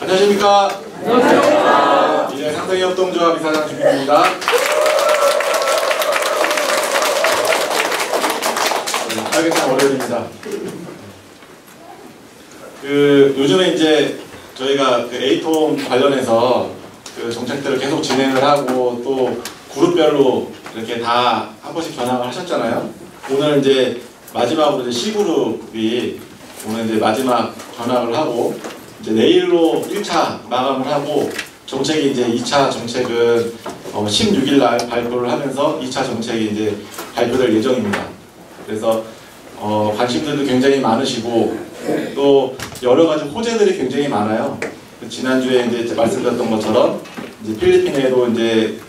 안녕하십니까. 안녕하세요. 미래 상생협동조합 이사장 김민입니다. 알겠습니다. 월요일입니다. 요즘에 이제 저희가 에이톰 관련해서 정책들을 계속 진행을 하고 또 그룹별로 이렇게 다 한 번씩 견학을 하셨잖아요. 오늘 이제 마지막으로 이제 C그룹이 오늘 이제 마지막 견학을 하고 이제 내일로 1차 마감을 하고 정책이 이제 2차 정책은 16일 날 발표를 하면서 2차 정책이 이제 발표될 예정입니다. 그래서 관심들도 굉장히 많으시고 또 여러 가지 호재들이 굉장히 많아요. 지난주에 이제 말씀드렸던 것처럼 이제 필리핀에도 이제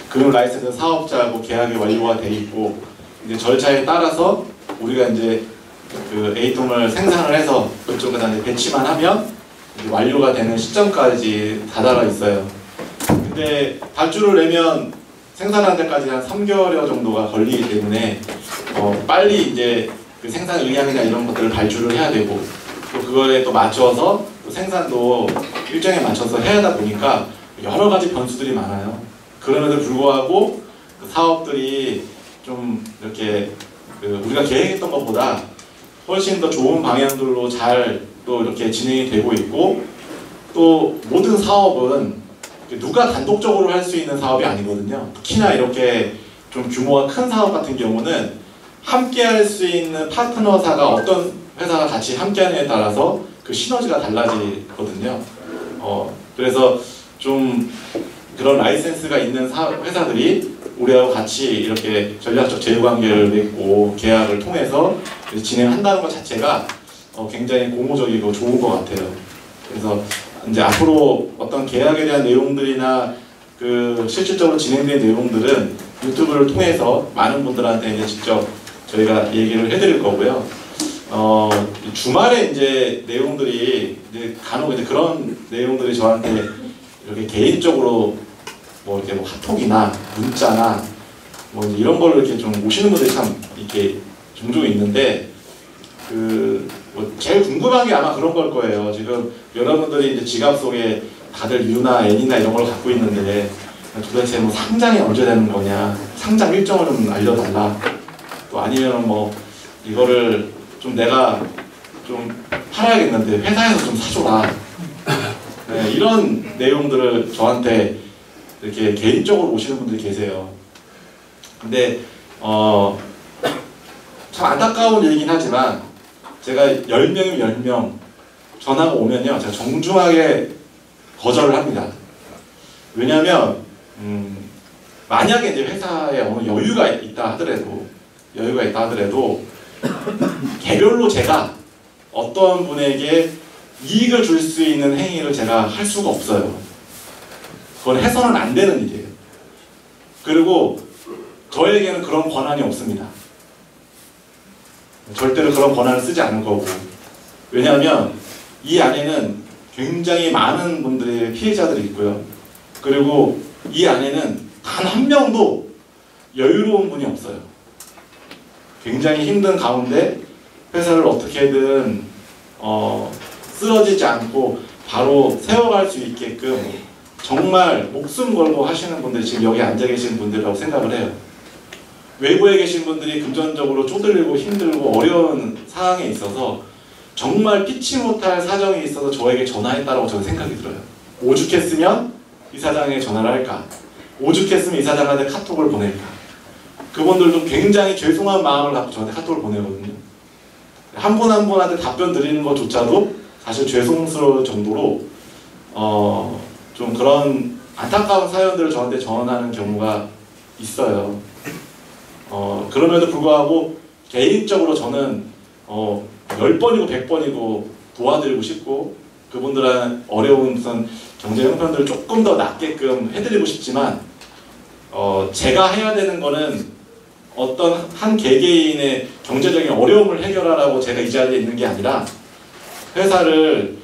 금융 라이센스 사업자하고 계약이 완료가 돼 있고 이제 절차에 따라서 우리가 이제 에이톰을 생산을 해서 그쪽에다 이제 배치만 하면 이제 완료가 되는 시점까지 다다라 있어요. 근데 발주를 내면 생산하는 데까지 한 3개월여 정도가 걸리기 때문에 빨리 이제 생산 의향이나 이런 것들을 발주를 해야 되고 또 그거에 또 맞춰서 또 생산도 일정에 맞춰서 해야 하다 보니까 여러 가지 변수들이 많아요. 그럼에도 불구하고 사업들이 좀 이렇게 우리가 계획했던 것보다 훨씬 더 좋은 방향들로 잘 또 이렇게 진행이 되고 있고 또 모든 사업은 누가 단독적으로 할 수 있는 사업이 아니거든요. 특히나 이렇게 좀 규모가 큰 사업 같은 경우는 함께 할 수 있는 파트너사가 어떤 회사가 같이 함께 하느냐에 따라서 그 시너지가 달라지거든요. 그래서 좀 그런 라이센스가 있는 회사들이 우리하고 같이 이렇게 전략적 제휴관계를 맺고 계약을 통해서 진행한다는 것 자체가 굉장히 고무적이고 좋은 것 같아요. 그래서 이제 앞으로 어떤 계약에 대한 내용들이나 실질적으로 진행된 내용들은 유튜브를 통해서 많은 분들한테 이제 직접 저희가 얘기를 해드릴 거고요. 주말에 이제 내용들이 이제 간혹 이제 그런 내용들이 저한테 이렇게 개인적으로 이렇게 카톡이나 문자나 이런 걸로 이렇게 좀 오시는 분들이 참 이렇게 종종 있는데 제일 궁금한 게 아마 그런 걸 거예요. 지금 여러분들이 이제 지갑 속에 다들 U나 N이나 이런 걸 갖고 있는데 도대체 상장이 언제 되는 거냐, 상장 일정을 좀 알려달라, 또 아니면 이거를 좀 내가 좀 팔아야겠는데 회사에서 좀 사줘라. 네, 이런 내용들을 저한테 이렇게 개인적으로 오시는 분들이 계세요. 근데 참 안타까운 얘기긴 하지만 제가 10명이면 10명 전화가 오면요 제가 정중하게 거절을 합니다. 왜냐하면 만약에 이제 회사에 어느 여유가 있다 하더라도 개별로 제가 어떤 분에게 이익을 줄 수 있는 행위를 제가 할 수가 없어요. 그건 해서는 안 되는 일이에요. 그리고 저에게는 그런 권한이 없습니다. 절대로 그런 권한을 쓰지 않을 거고. 왜냐하면 이 안에는 굉장히 많은 분들의 피해자들이 있고요. 그리고 이 안에는 단 한 명도 여유로운 분이 없어요. 굉장히 힘든 가운데 회사를 어떻게든 쓰러지지 않고 바로 세워갈 수 있게끔 정말 목숨 걸고 하시는 분들이 지금 여기 앉아 계신 분들이라고 생각을 해요. 외부에 계신 분들이 금전적으로 쪼들리고 힘들고 어려운 상황에 있어서 정말 피치 못할 사정이 있어서 저에게 전화했다고 저는 생각이 들어요. 오죽했으면 이사장에게 전화를 할까? 오죽했으면 이사장한테 카톡을 보낼까? 그분들도 굉장히 죄송한 마음을 갖고 저한테 카톡을 보내거든요. 한 분 한 분한테 답변 드리는 것조차도 사실 죄송스러울 정도로 좀 그런 안타까운 사연들을 저한테 전하는 경우가 있어요. 그럼에도 불구하고 개인적으로 저는 10번이고 100번이고 도와드리고 싶고 그분들한 어려운 무슨 경제 형편들을 조금 더 낫게끔 해드리고 싶지만 제가 해야 되는 거는 어떤 한 개개인의 경제적인 어려움을 해결하라고 제가 이 자리에 있는 게 아니라 회사를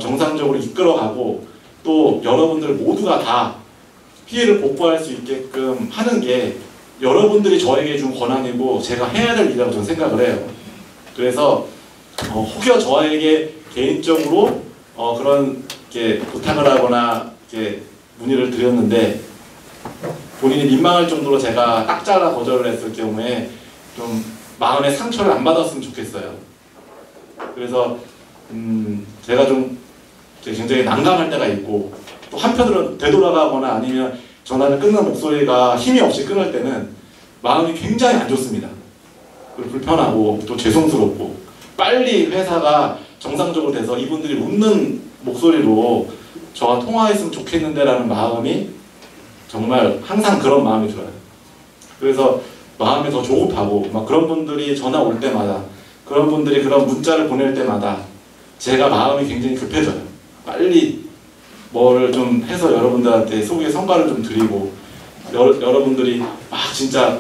정상적으로 이끌어가고 또 여러분들 모두가 다 피해를 복구할 수 있게끔 하는 게 여러분들이 저에게 준 권한이고 제가 해야 될 일이라고 저는 생각을 해요. 그래서 혹여 저에게 개인적으로 그런 이렇게 부탁을 하거나 이렇게 문의를 드렸는데 본인이 민망할 정도로 제가 딱 잘라 거절을 했을 경우에 좀 마음의 상처를 안 받았으면 좋겠어요. 그래서 제가 좀 굉장히 난감할 때가 있고 또 한편으로는 되돌아가거나 아니면 전화를 끊는 목소리가 힘이 없이 끊을 때는 마음이 굉장히 안 좋습니다. 그리고 불편하고 또 죄송스럽고 빨리 회사가 정상적으로 돼서 이분들이 웃는 목소리로 저와 통화했으면 좋겠는데 라는 마음이 정말 항상 그런 마음이 들어요. 그래서 마음이 더 조급하고 막 그런 분들이 전화 올 때마다 그런 분들이 그런 문자를 보낼 때마다 제가 마음이 굉장히 급해져요. 빨리 뭐를 좀 해서 여러분들한테 소개 성과를 좀 드리고 여러분들이 막 진짜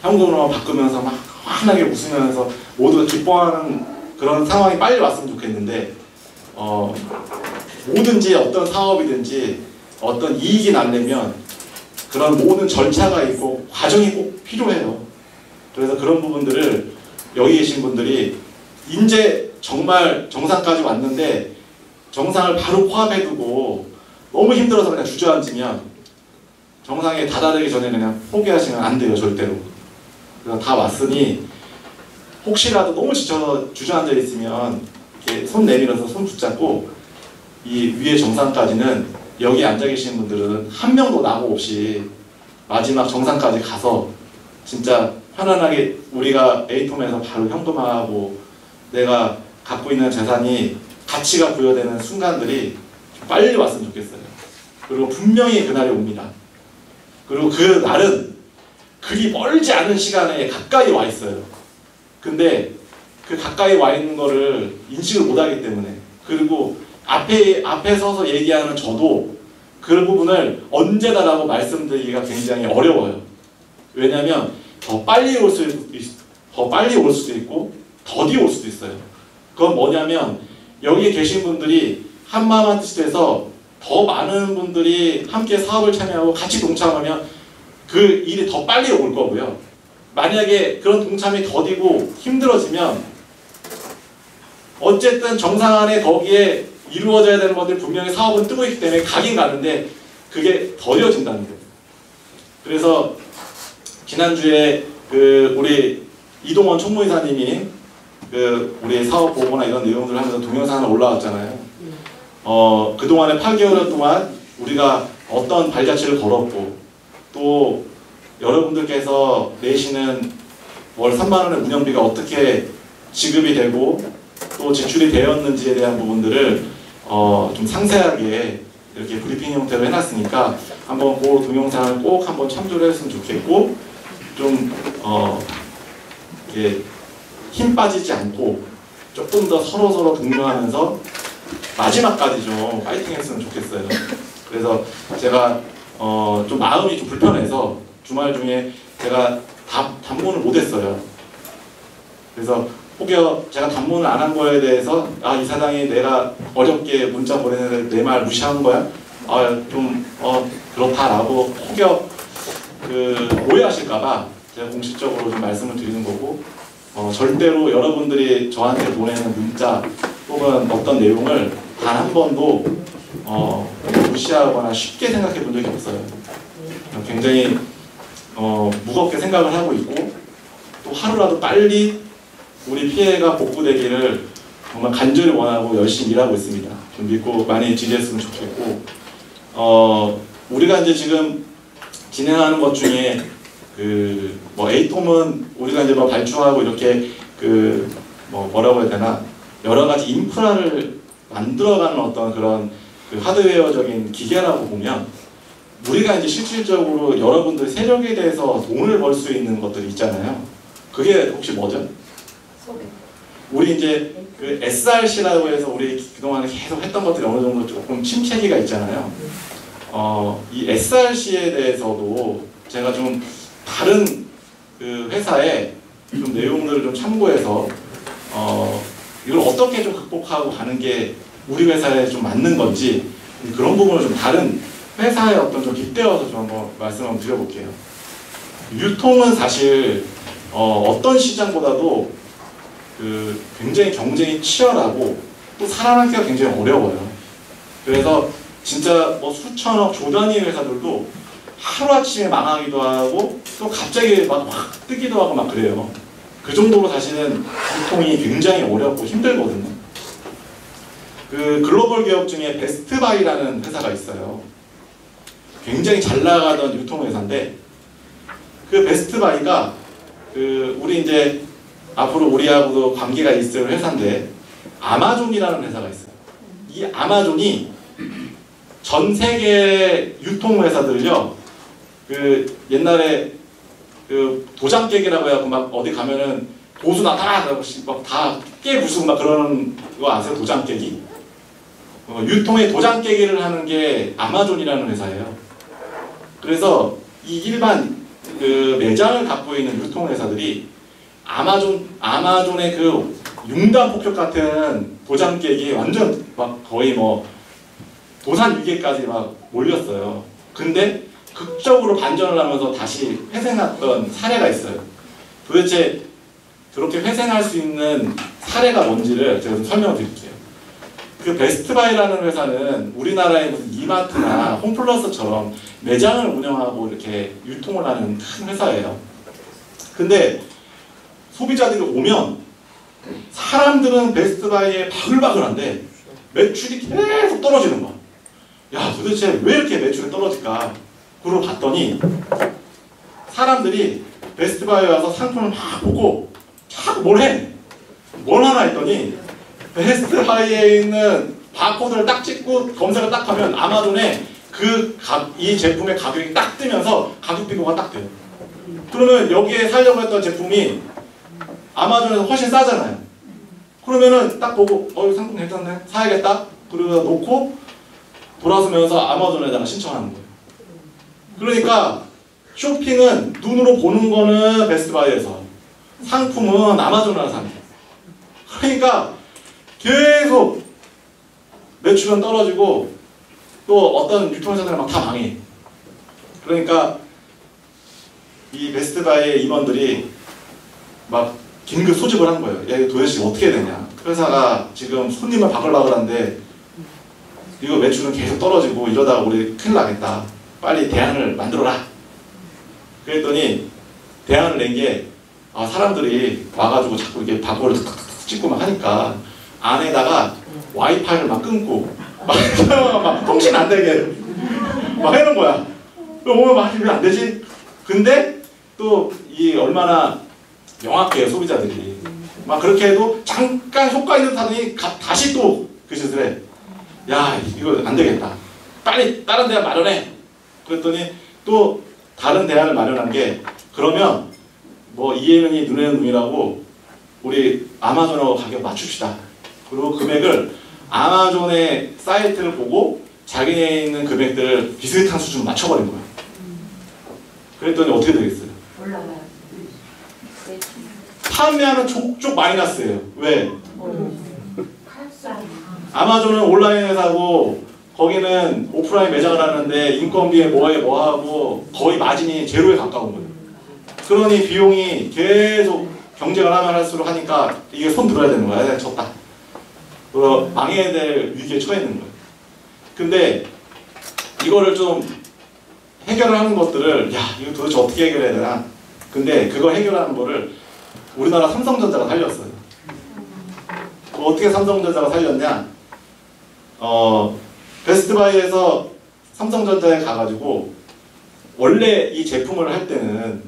현금으로 바꾸면서 막 환하게 웃으면서 모두가 기뻐하는 그런 상황이 빨리 왔으면 좋겠는데 뭐든지 어떤 사업이든지 어떤 이익이 나려면 그런 모든 절차가 있고 과정이 꼭 필요해요. 그래서 그런 부분들을 여기 계신 분들이 이제 정말 정상까지 왔는데 정상을 바로 코앞에 두고 너무 힘들어서 그냥 주저앉으면 정상에 다다르기 전에 그냥 포기하시면 안 돼요. 절대로. 그래서 다 왔으니 혹시라도 너무 지쳐서 주저앉아 있으면 이렇게 손 내밀어서 손 붙잡고 이 위에 정상까지는 여기 앉아 계신 분들은 한 명도 낙오 없이 마지막 정상까지 가서 진짜 편안하게 우리가 에이톰에서 바로 현금화하고 내가 갖고 있는 재산이 가치가 부여되는 순간들이 빨리 왔으면 좋겠어요. 그리고 분명히 그날이 옵니다. 그리고 그 날은 그리 멀지 않은 시간에 가까이 와 있어요. 근데 그 가까이 와 있는 거를 인식을 못하기 때문에 그리고 앞에 서서 얘기하는 저도 그 부분을 언제다라고 말씀드리기가 굉장히 어려워요. 왜냐하면 더 빨리 올 수도 있고 더디 올 수도 있어요. 그건 뭐냐면 여기 계신 분들이 한마음 한뜻이 돼서 더 많은 분들이 함께 사업을 참여하고 같이 동참하면 그 일이 더 빨리 올 거고요. 만약에 그런 동참이 더디고 힘들어지면 어쨌든 정상 안에 거기에 이루어져야 되는 것들 분명히 사업은 뜨고 있기 때문에 가긴 가는데 그게 더뎌진다는 거예요. 그래서 지난주에 우리 이동원 총무이사님이 우리 사업 보고나 이런 내용들을 하면서 동영상 하나 올라왔잖아요. 그동안에 8개월 동안 우리가 어떤 발자취를 걸었고 또 여러분들께서 내시는 월 3만원의 운영비가 어떻게 지급이 되고 또 지출이 되었는지에 대한 부분들을 좀 상세하게 이렇게 브리핑 형태로 해놨으니까 한번 그 동영상을 꼭 한번 참조를 했으면 좋겠고 좀 이렇게 힘 빠지지 않고 조금 더 서로 독려하면서 마지막까지 좀 파이팅 했으면 좋겠어요. 그래서 제가 좀 마음이 좀 불편해서 주말 중에 제가 단문을 못했어요. 그래서 혹여 제가 단문을 안 한 거에 대해서 이 사장이 내가 어렵게 문자 보내는데 내 말 무시한 거야? 그렇다라고 혹여 오해하실까봐 제가 공식적으로 좀 말씀을 드리는 거고 절대로 여러분들이 저한테 보내는 문자 혹은 어떤 내용을 단 한 번도 무시하거나 쉽게 생각해 본 적이 없어요. 굉장히 무겁게 생각을 하고 있고 또 하루라도 빨리 우리 피해가 복구되기를 정말 간절히 원하고 열심히 일하고 있습니다. 좀 믿고 많이 지지했으면 좋겠고 우리가 이제 지금 진행하는 것 중에 에이톰은 우리가 이제 발주하고 이렇게 뭐라고 해야 되나 여러 가지 인프라를 만들어가는 어떤 그런 하드웨어적인 기계라고 보면 우리가 이제 실질적으로 여러분들 세력에 대해서 돈을 벌 수 있는 것들이 있잖아요. 그게 혹시 뭐죠? 우리 이제 SRC라고 해서 우리 그동안에 계속 했던 것들이 어느 정도 조금 침체기가 있잖아요. 이 SRC에 대해서도 제가 좀 다른 회사의 좀 내용들을 좀 참고해서 이걸 어떻게 좀 극복하고 가는 게 우리 회사에 좀 맞는 건지 그런 부분을 좀 다른 회사에 좀 빗대어서 좀 한번 말씀을 한번 드려볼게요. 유통은 사실 어떤 시장보다도 굉장히 경쟁이 치열하고 또 살아남기가 굉장히 어려워요. 그래서 진짜 뭐 수천억 조 단위 회사들도 하루아침에 망하기도 하고 또 갑자기 막 뜨기도 하고 막 그래요. 그 정도로 사실은 유통이 굉장히 어렵고 힘들거든요. 그 글로벌 기업 중에 베스트바이라는 회사가 있어요. 굉장히 잘 나가던 유통회사인데 그 베스트바이가 그 우리 이제 앞으로 우리하고도 관계가 있을 회사인데 아마존이라는 회사가 있어요. 이 아마존이 전 세계 유통회사들을요, 그 옛날에 그 도장 깨기라고 해갖고 막 어디 가면은 도수 나타나고 막 다 깨 부수고 막 그러는 거 아세요? 도장 깨기? 유통의 도장 깨기를 하는 게 아마존이라는 회사예요. 그래서 이 일반 그 매장을 갖고 있는 유통회사들이 아마존의 그 융단 폭격 같은 도장 깨기에 완전 막 거의 뭐 도산 위기까지 막 몰렸어요. 근데 극적으로 반전을 하면서 다시 회생했던 사례가 있어요. 도대체 그렇게 회생할 수 있는 사례가 뭔지를 제가 좀 설명을 드릴게요. 그 베스트바이라는 회사는 우리나라의 무슨 이마트나 홈플러스처럼 매장을 운영하고 이렇게 유통을 하는 큰 회사예요. 근데 소비자들이 오면 사람들은 베스트바이에 바글바글한데 매출이 계속 떨어지는 거야. 야, 도대체 왜 이렇게 매출이 떨어질까? 그러고 봤더니 사람들이 베스트바이에 와서 상품을 막 보고 자꾸 뭘 해? 뭘 하나 했더니 베스트바이에 있는 바코드를 딱 찍고 검색을 딱 하면 아마존에 이 제품의 가격이 딱 뜨면서 가격 비교가 딱 돼요. 그러면 여기에 사려고 했던 제품이 아마존에서 훨씬 싸잖아요. 그러면은 딱 보고 이 상품 괜찮네, 사야겠다. 그러고 놓고 돌아서면서 아마존에다가 신청하는 거예요. 그러니까 쇼핑은 눈으로 보는 거는 베스트바이에서, 상품은 아마존에서 사는 거예요. 그러니까 계속 매출은 떨어지고 또 어떤 유통회사들은 막 다 망해. 그러니까 이 베스트바이의 임원들이 막 긴급 소집을 한 거예요. 야, 이거 도대체 어떻게 되냐. 회사가 지금 손님을 바글바글한데 이거 매출은 계속 떨어지고 이러다가 우리 큰일 나겠다. 빨리 대안을 만들어라. 그랬더니 대안을 낸 게 사람들이 와가지고 자꾸 이렇게 바코드를 탁탁탁 찍고 막 하니까 안에다가 와이파이를 막 끊고 막 통신 안 되게 막 해놓은 거야. 그럼 막 이러면 안 되지? 근데 또 이 얼마나 명확해요, 소비자들이. 막 그렇게 해도 잠깐 효과 있는 하더니 다시 또 그 짓을 해. 야, 이거 안 되겠다. 빨리 다른 대안 마련해. 그랬더니 또 다른 대안을 마련한 게, 그러면 뭐 이에는 이 눈에는 눈이라고 우리 아마존하고 가격 맞춥시다. 그리고 금액을 아마존의 사이트를 보고 자기네 있는 금액들을 비슷한 수준으로 맞춰버린 거예요. 그랬더니 어떻게 되겠어요? 올라가요. 판매하는 족족 마이너스예요. 왜? 아마존은 온라인 회사고 거기는 오프라인 매장을 하는데 인건비에 뭐에 뭐하고 거의 마진이 제로에 가까운 거예요. 그러니 비용이 계속 경쟁을 하면 할수록 하니까 이게 손 들어야 되는 거야. 내가 졌다. 망해야 될 위기에 처해 있는 거예요. 근데 이거를 좀 해결을 하는 것들을, 야, 이거 도대체 어떻게 해결해야 되나? 근데 그거 해결하는 거를 우리나라 삼성전자가 살렸어요. 어떻게 삼성전자가 살렸냐? 베스트바이에서 삼성전자에 가가지고 원래 이 제품을 할 때는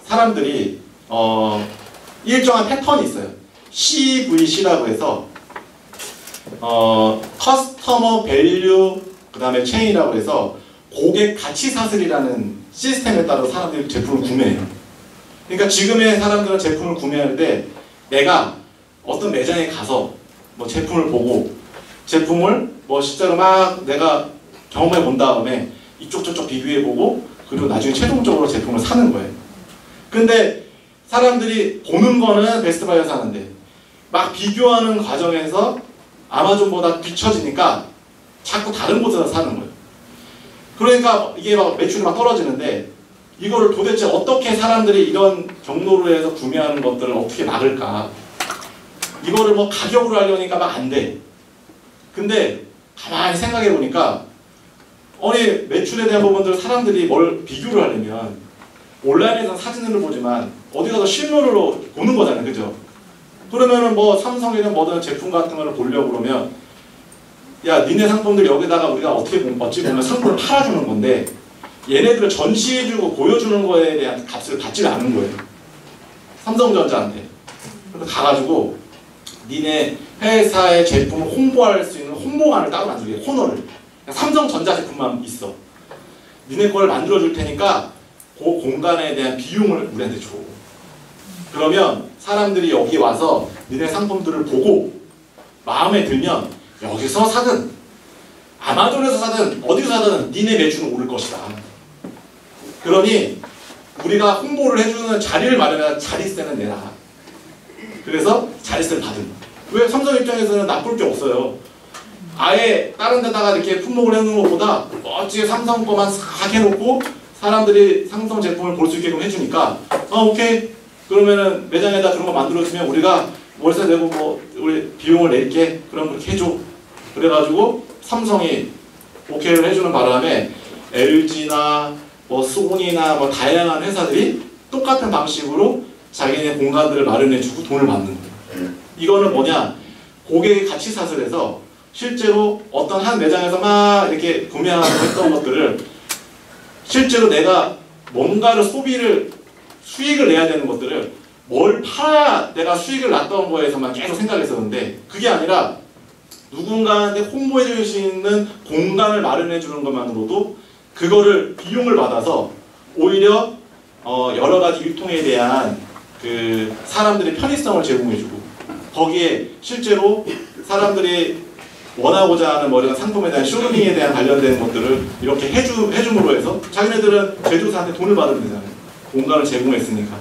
사람들이 일정한 패턴이 있어요. CVC라고 해서 커스터머 밸류 그 다음에 체인이라고 해서 고객 가치 사슬이라는 시스템에 따라 사람들이 제품을 구매해요. 그러니까 지금의 사람들은 제품을 구매할 때 내가 어떤 매장에 가서 뭐 제품을 보고 제품을 뭐 실제로 막 내가 경험해 본 다음에 이쪽 저쪽 비교해 보고 그리고 나중에 최종적으로 제품을 사는 거예요. 근데 사람들이 보는 거는 베스트바이에서 하는데 막 비교하는 과정에서 아마존보다 뒤처지니까 자꾸 다른 곳에서 사는 거예요. 그러니까 이게 막 매출이 막 떨어지는데 이거를 도대체 어떻게 사람들이 이런 경로로 해서 구매하는 것들을 어떻게 막을까? 이거를 뭐 가격으로 하려니까 막 안 돼. 근데 가만히 생각해 보니까 아니 매출에 대한 부분들 사람들이 뭘 비교를 하려면 온라인에서 사진을 보지만 어디 가서 실물로 보는 거잖아요. 그죠? 그러면은 뭐 삼성이든 뭐든 제품 같은 거를 보려고 그러면 야 니네 상품들 여기다가 우리가 어찌 보면 상품을 팔아주는 건데 얘네들을 전시해주고 보여주는 거에 대한 값을 받지 않는 거예요. 삼성전자한테. 그래서 가가지고 니네 회사의 제품을 홍보할 수 있는 홍보관을 따로 만들게, 코너를. 삼성전자 제품만 있어. 니네 걸 만들어줄 테니까 그 공간에 대한 비용을 우리한테 줘. 그러면 사람들이 여기 와서 니네 상품들을 보고 마음에 들면 여기서 사든 아마존에서 사든 어디서 사든 니네 매출은 오를 것이다. 그러니 우리가 홍보를 해주는 자리를 마련해서 자리세는 내라. 그래서 자리세를 받은 거야. 왜? 삼성 입장에서는 나쁠 게 없어요. 아예 다른 데다가 이렇게 품목을 해놓는 것보다 멋지게 삼성 거만 싹 해놓고 사람들이 삼성 제품을 볼 수 있게끔 해주니까 오케이. 그러면은 매장에다 그런 거 만들어주면 우리가 월세 내고 뭐 우리 비용을 낼게. 그럼 그렇게 해줘. 그래가지고 삼성이 오케이를 해주는 바람에 LG나 뭐 소니나 뭐 다양한 회사들이 똑같은 방식으로 자기네 공간들을 마련해주고 돈을 받는 거예요. 이거는 뭐냐? 고객이 같이 사슬해서 실제로 어떤 한 매장에서 막 이렇게 구매하고 했던 것들을 실제로 내가 뭔가를 수익을 내야 되는 것들을 뭘 팔아야 내가 수익을 났던 거에서만 계속 생각했었는데 그게 아니라 누군가한테 홍보해 줄 수 있는 공간을 마련해 주는 것만으로도 그거를 비용을 받아서 오히려 여러 가지 유통에 대한 그 사람들의 편의성을 제공해주고 거기에 실제로 사람들이 원하고자 하는 이런 상품에 대한 쇼루밍에 대한 관련된 것들을 이렇게 해줌으로 해서 자기네들은 제조사한테 돈을 받으면 되잖아요. 공간을 제공했으니까.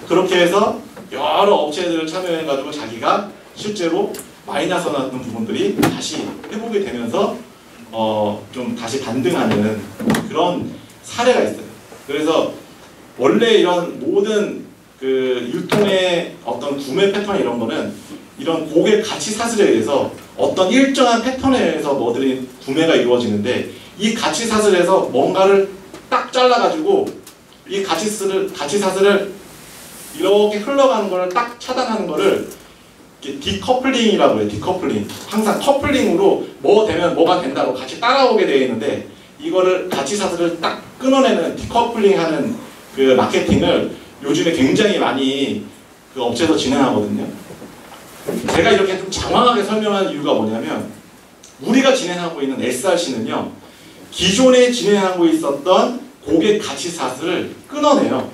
그렇게 해서 여러 업체들을 참여해가지고 자기가 실제로 마이너스 났던 부분들이 다시 회복이 되면서 좀 다시 반등하는 그런 사례가 있어요. 그래서 원래 이런 모든 그 유통의 어떤 구매 패턴 이런 거는 이런 고객 가치 사슬에 의해서 어떤 일정한 패턴에 의해서 뭐들이 구매가 이루어지는데 이 가치 사슬에서 뭔가를 딱 잘라가지고 이 가치 사슬을 이렇게 흘러가는 거를 딱 차단하는 거를 디커플링이라고 해요. 디커플링. 항상 커플링으로 뭐 되면 뭐가 된다고 같이 따라오게 되어 있는데 이거를 가치 사슬을 딱 끊어내는 디커플링하는 그 마케팅을 요즘에 굉장히 많이 그 업체에서 진행하거든요. 제가 이렇게 좀 장황하게 설명한 이유가 뭐냐면 우리가 진행하고 있는 SRC는요. 기존에 진행하고 있었던 고객 가치 사슬을 끊어내요.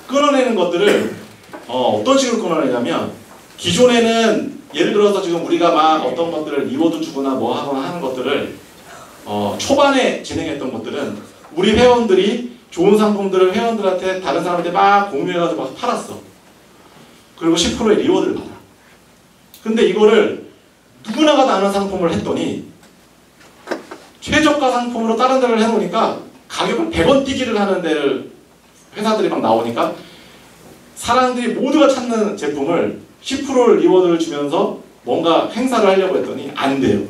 끊어내는 것들을 어떤 식으로 끊어내냐면 기존에는 예를 들어서 지금 우리가 막 어떤 것들을 리워드 주거나 뭐 하거나 하는 것들을 초반에 진행했던 것들은 우리 회원들이 좋은 상품들을 회원들한테 다른 사람한테 막 공유해가지고 막 팔았어. 그리고 10%의 리워드를 받아. 근데 이거를 누구나가 다 아는 상품을 했더니 최저가 상품으로 다른 데를 해놓으니까 가격을 100원 뛰기를 하는 데를 회사들이 막 나오니까 사람들이 모두가 찾는 제품을 10%를 리워드를 주면서 뭔가 행사를 하려고 했더니 안 돼요.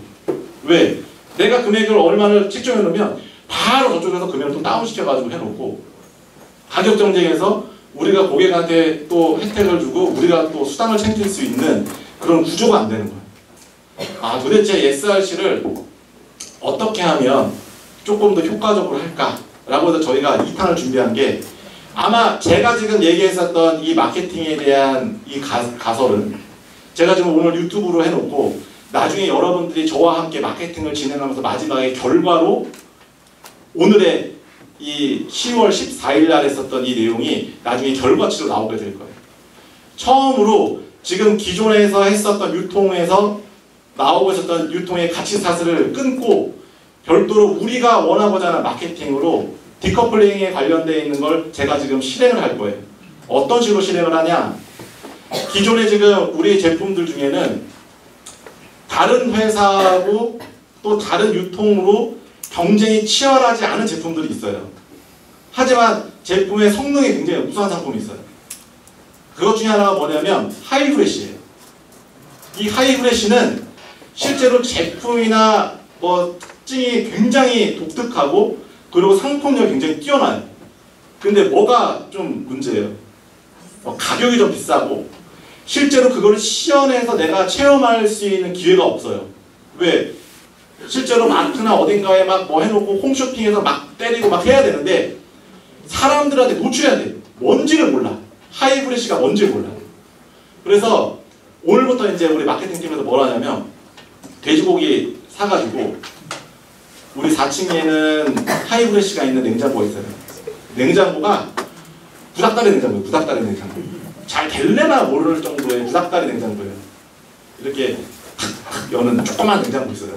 왜? 내가 금액을 얼마를 책정해 놓으면 바로 저쪽에서 금액을 또 다운시켜가지고 해놓고 가격 정쟁에서 우리가 고객한테 또 혜택을 주고 우리가 또 수당을 챙길 수 있는 그런 구조가 안 되는 거예요. 도대체 SRC를 어떻게 하면 조금 더 효과적으로 할까라고 해서 저희가 2탄을 준비한 게 아마 제가 지금 얘기했었던 이 마케팅에 대한 이 가설은 제가 지금 오늘 유튜브로 해놓고 나중에 여러분들이 저와 함께 마케팅을 진행하면서 마지막에 결과로 오늘의 이 10월 14일 날 했었던 이 내용이 나중에 결과치로 나오게 될 거예요. 처음으로 지금 기존에서 했었던 유통에서 나오고 있었던 유통의 가치 사슬을 끊고 별도로 우리가 원하고자 하는 마케팅으로 디커플링에 관련되어 있는 걸 제가 지금 실행을 할 거예요. 어떤 식으로 실행을 하냐? 기존에 지금 우리 제품들 중에는 다른 회사하고 또 다른 유통으로 경쟁이 치열하지 않은 제품들이 있어요. 하지만 제품의 성능이 굉장히 우수한 상품이 있어요. 그것 중에 하나가 뭐냐면 하이프레쉬예요. 이 하이프레쉬는 실제로 제품이나 뭐 특징이 굉장히 독특하고 그리고 상품력이 굉장히 뛰어나요. 근데 뭐가 좀 문제예요? 가격이 좀 비싸고 실제로 그거를 시연해서 내가 체험할 수 있는 기회가 없어요. 왜? 실제로 마트나 어딘가에 막 뭐 해놓고 홈쇼핑에서 막 때리고 막 해야 되는데 사람들한테 노출해야 돼. 뭔지를 몰라. 하이브레시가 뭔지를 몰라. 그래서 오늘부터 이제 우리 마케팅 팀에서 뭘 하냐면 돼지고기 사가지고 우리 4층에는 하이브레시가 있는 냉장고가 있어요. 냉장고가 부닥다리 냉장고예요. 부닥다리 냉장고. 잘 될래나 모를 정도의 부닥다리 냉장고예요. 이렇게 탁탁 여는 조그만 냉장고 있어요.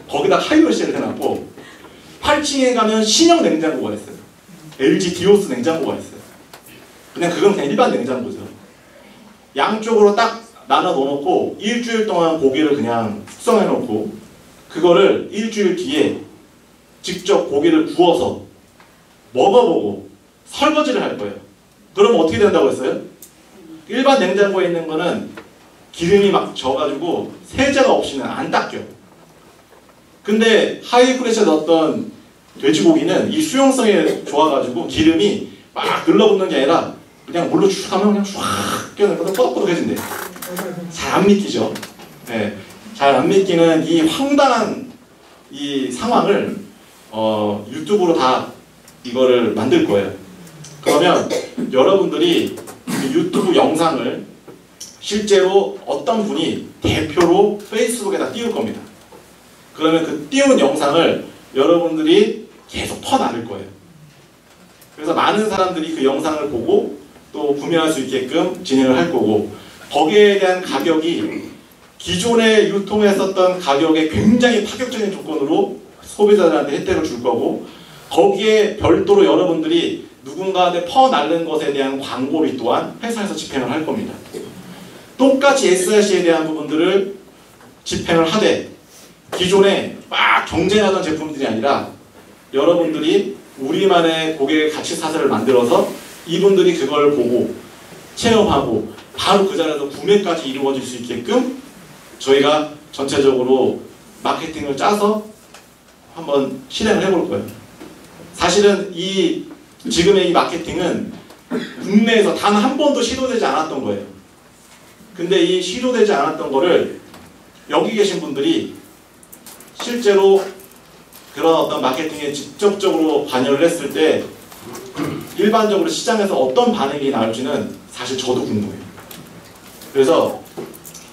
거기다 하이브레시를 해놨고 8층에 가면 신형 냉장고가 있어요. LG 디오스 냉장고가 있어요. 그냥 그건 그냥 일반 냉장고죠. 양쪽으로 딱 나눠 놓고 일주일 동안 고기를 그냥 숙성해 놓고 그거를 일주일 뒤에 직접 고기를 구워서 먹어보고 설거지를 할 거예요. 그러면 어떻게 된다고 했어요? 일반 냉장고에 있는 거는 기름이 막 져가지고 세제가 없이는 안 닦여. 근데 하이프레시에 넣었던 돼지고기는 이 수용성이 좋아가지고 기름이 막 늘러붙는 게 아니라 그냥 물로 쭉 하면 그냥 쫙 껴내거든 뽀득뽀득해진대. 잘 안 믿기죠. 네, 잘 안 믿기는 이 황당한 이 상황을 유튜브로 다 이거를 만들 거예요. 그러면 여러분들이 유튜브 영상을 실제로 어떤 분이 대표로 페이스북에다 띄울 겁니다. 그러면 그 띄운 영상을 여러분들이 계속 퍼나를 거예요. 그래서 많은 사람들이 그 영상을 보고 또 구매할 수 있게끔 진행을 할 거고 거기에 대한 가격이 기존에 유통했었던 가격에 굉장히 파격적인 조건으로 소비자들한테 혜택을 줄 거고 거기에 별도로 여러분들이 누군가한테 퍼날른 것에 대한 광고비 또한 회사에서 집행을 할 겁니다. 똑같이 SRC에 대한 부분들을 집행을 하되 기존에 막 경쟁하던 제품들이 아니라 여러분들이 우리만의 고객 가치 사슬을 만들어서 이분들이 그걸 보고 체험하고 바로 그 자리에서 구매까지 이루어질 수 있게끔 저희가 전체적으로 마케팅을 짜서 한번 실행을 해볼 거예요. 사실은 지금의 이 마케팅은 국내에서 단 한 번도 시도되지 않았던 거예요. 근데 이 시도되지 않았던 거를 여기 계신 분들이 실제로 그런 어떤 마케팅에 직접적으로 관여를 했을 때 일반적으로 시장에서 어떤 반응이 나올지는 사실 저도 궁금해요. 그래서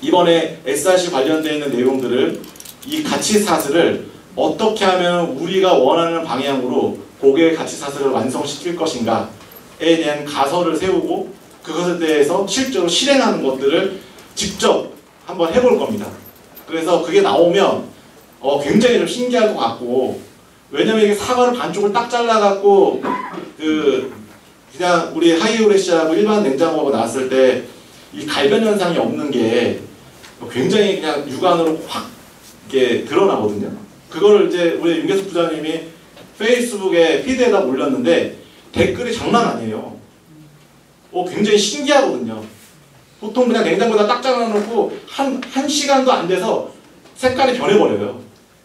이번에 SRC 관련되어 있는 내용들을 이 가치 사슬을 어떻게 하면 우리가 원하는 방향으로 고객의 가치 사슬을 완성시킬 것인가에 대한 가설을 세우고 그것에 대해서 실제로 실행하는 것들을 직접 한번 해볼 겁니다. 그래서 그게 나오면 굉장히 좀 신기할 것 같고 왜냐면 이게 사과를 반쪽을 딱 잘라갖고 그냥 우리 하이브레시하고 일반 냉장고하고 나왔을 때 이 갈변 현상이 없는 게 굉장히 그냥 육안으로 확 이렇게 드러나거든요. 그거를 이제 우리 윤계숙 부장님이 페이스북에 피드에다 올렸는데 댓글이 장난 아니에요. 굉장히 신기하거든요. 보통 그냥 냉장고에다 딱 잘라놓고 한 시간도 안 돼서 색깔이 변해버려요.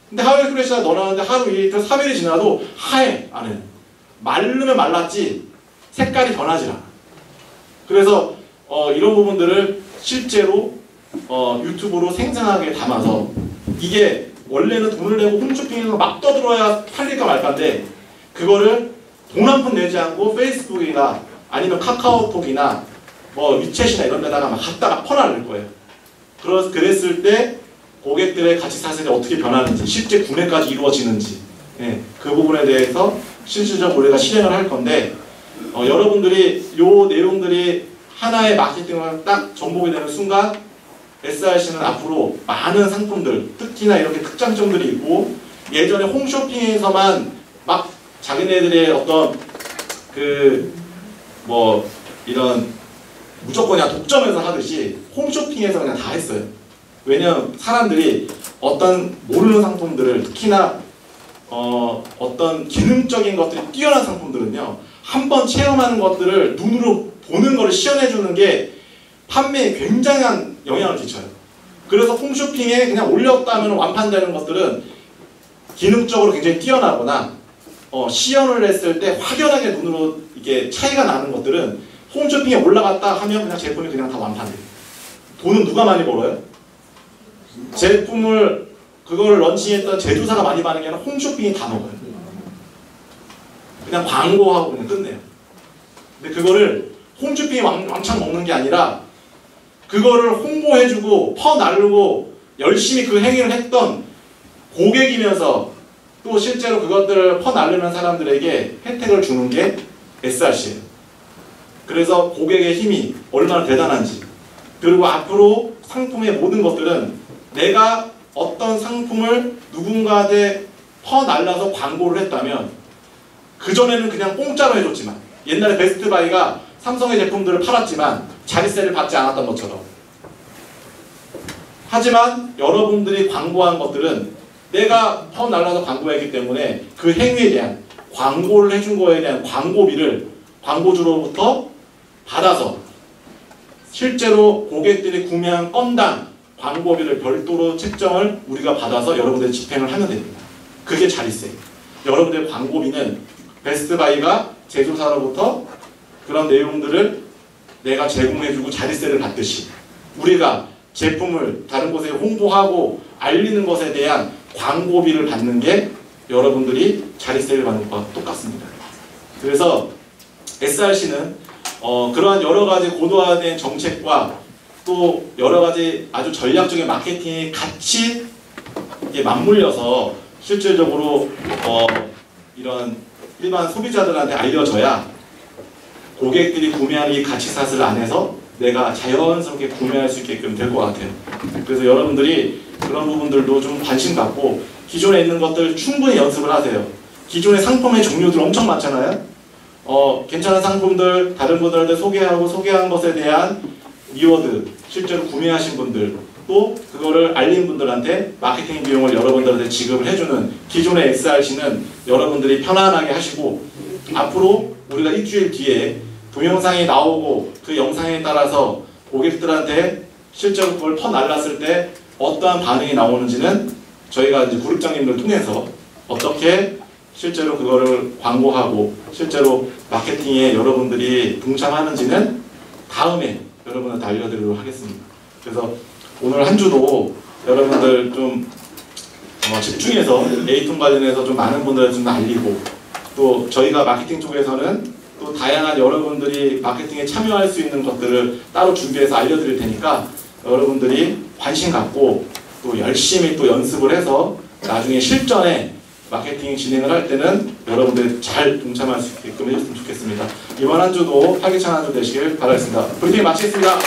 근데 하이브레시에다 넣어놨는데 하루 이틀 3일이 지나도 하얘 안에는. 마르면 말랐지 색깔이 변하지 않아. 그래서 이런 부분들을 실제로 유튜브로 생생하게 담아서 이게 원래는 돈을 내고 홈쇼핑에서 막 떠들어야 팔릴까 말까인데 그거를 돈 한 푼 내지 않고 페이스북이나 아니면 카카오톡이나 뭐 위챗이나 이런 데다가 막 갖다가 퍼나를 거예요. 그랬을 때 고객들의 가치 사슬이 어떻게 변하는지 실제 구매까지 이루어지는지 그 부분에 대해서 실질적으로 우리가 실행을 할 건데 여러분들이 요 내용들이 하나의 마케팅을 딱 정복이 되는 순간 SRC는 앞으로 많은 상품들 특히나 이렇게 특장점들이 있고 예전에 홈쇼핑에서만 막 자기네들의 어떤 뭐 이런 무조건 그냥 독점해서 하듯이 홈쇼핑에서 그냥 다 했어요. 왜냐면 사람들이 어떤 모르는 상품들을 특히나 어떤 기능적인 것들이 뛰어난 상품들은요 한번 체험하는 것들을 눈으로 보는 거를 시연해주는 게 판매에 굉장한 영향을 끼쳐요. 그래서 홈쇼핑에 그냥 올렸다면 완판되는 것들은 기능적으로 굉장히 뛰어나거나 시연을 했을 때 확연하게 눈으로 이게 차이가 나는 것들은 홈쇼핑에 올라갔다 하면 그냥 제품이 그냥 다 완판돼요. 돈은 누가 많이 벌어요? 제품을 그걸 런칭했던 제조사가 많이 받는 게 아니라 홈쇼핑이 다 먹어요. 그냥 광고하고 그냥 끝내요. 근데 그거를 홈쇼핑이 왕창 먹는 게 아니라 그거를 홍보해주고 퍼나르고 열심히 그 행위를 했던 고객이면서 또 실제로 그것들을 퍼나르는 사람들에게 혜택을 주는 게 SRC예요. 그래서 고객의 힘이 얼마나 대단한지, 그리고 앞으로 상품의 모든 것들은 내가 어떤 상품을 누군가한테 퍼날라서 광고를 했다면 그전에는 그냥 공짜로 해줬지만, 옛날에 베스트바이가 삼성의 제품들을 팔았지만 자리세를 받지 않았던 것처럼, 하지만 여러분들이 광고한 것들은 내가 퍼날라서 광고했기 때문에 그 행위에 대한 광고를 해준 거에 대한 광고비를 광고주로부터 받아서 실제로 고객들이 구매한 건당 광고비를 별도로 책정을 우리가 받아서 여러분들이 집행을 하면 됩니다. 그게 자리세. 여러분들의 광고비는 베스트바이가 제조사로부터 그런 내용들을 내가 제공해주고 자리세를 받듯이 우리가 제품을 다른 곳에 홍보하고 알리는 것에 대한 광고비를 받는 게 여러분들이 자리세를 받는 것과 똑같습니다. 그래서 SRC는 그러한 여러 가지 고도화된 정책과 또 여러 가지 아주 전략적인 마케팅이 같이 맞물려서 실질적으로 이런 일반 소비자들한테 알려져야 고객들이 구매하는 이 가치사슬 안에서 내가 자연스럽게 구매할 수 있게끔 될 것 같아요. 그래서 여러분들이 그런 부분들도 좀 관심 갖고 기존에 있는 것들 충분히 연습을 하세요. 기존의 상품의 종류들 엄청 많잖아요. 괜찮은 상품들 다른 분들한테 소개한 것에 대한 리워드, 실제로 구매하신 분들, 또 그거를 알린 분들한테 마케팅 비용을 여러분들한테 지급을 해주는 기존의 SRC는 여러분들이 편안하게 하시고, 앞으로 우리가 일주일 뒤에 동영상이 나오고 그 영상에 따라서 고객들한테 실제로 그걸 퍼날랐을 때 어떠한 반응이 나오는지는 저희가 이제 그룹장님들 통해서 어떻게 실제로 그거를 광고하고 실제로 마케팅에 여러분들이 동참하는지는 다음에 여러분한테 알려드리도록 하겠습니다. 그래서 오늘 한 주도 여러분들 좀 집중해서 에이톤 관련해서 좀 많은 분들한테 좀 알리고, 또 저희가 마케팅 쪽에서는 또 다양한 여러분들이 마케팅에 참여할 수 있는 것들을 따로 준비해서 알려드릴 테니까 여러분들이 관심 갖고 또 열심히 또 연습을 해서 나중에 실전에 마케팅 진행을 할 때는 여러분들이 잘 동참할 수 있게끔 해줬으면 좋겠습니다. 이번 한 주도 활기찬 한 주 되시길 바라겠습니다. 브리핑 마치겠습니다.